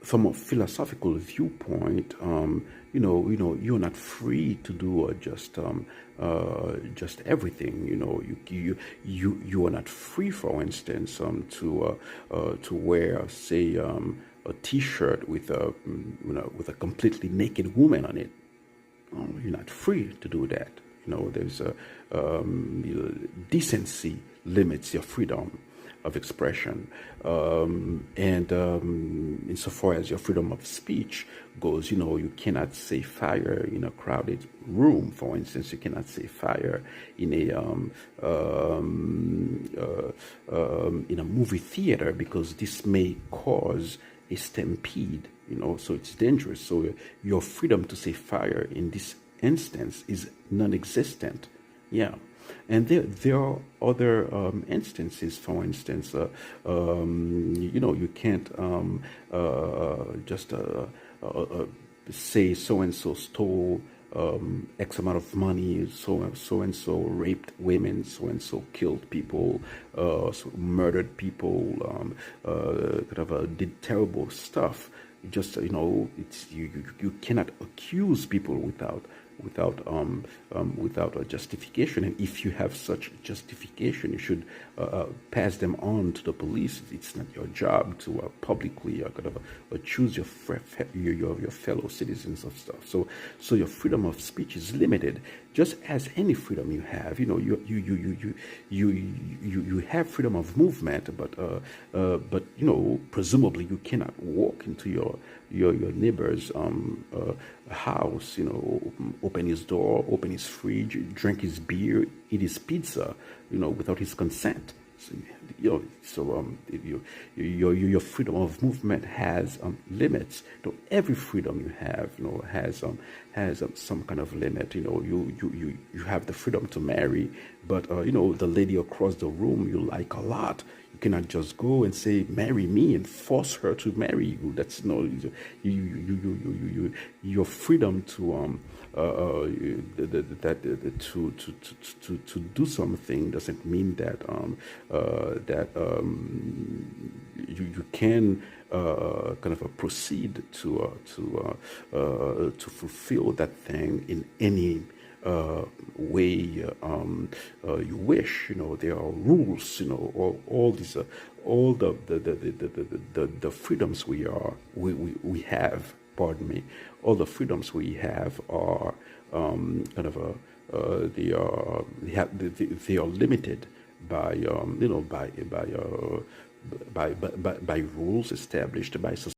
from a philosophical viewpoint, you're not free to do just everything. You are not free, for instance, to wear, say, a T-shirt with a completely naked woman on it. You're not free to do that. There's decency limits your freedom of expression, and insofar as your freedom of speech goes, you cannot say fire in a crowded room. For instance, you cannot say fire in a movie theater, because this may cause a stampede. So it's dangerous. So your freedom to say fire in this instance is non-existent. Yeah. And there are other instances. For instance, you can't just say so and so stole X amount of money, so and so raped women, so and so killed people, so murdered people, did terrible stuff. Just it's you cannot accuse people without a justification. And if you have such justification, you should pass them on to the police. It's not your job to publicly choose your fellow citizens of stuff. So your freedom of speech is limited, just as any freedom you have. You have freedom of movement, but presumably you cannot walk into your neighbor's house, open his door, open his fridge, drink his beer, eat his pizza, without his consent. So, your freedom of movement has limits. Every freedom you have, has some kind of limit. You have the freedom to marry, but the lady across the room you like a lot, you cannot just go and say marry me and force her to marry you. That's your freedom to to do something doesn't mean that you can proceed to fulfill that thing in any way you wish. There are rules. All these all the freedoms we have. Pardon me. All the freedoms we have are they are limited by by rules established by society.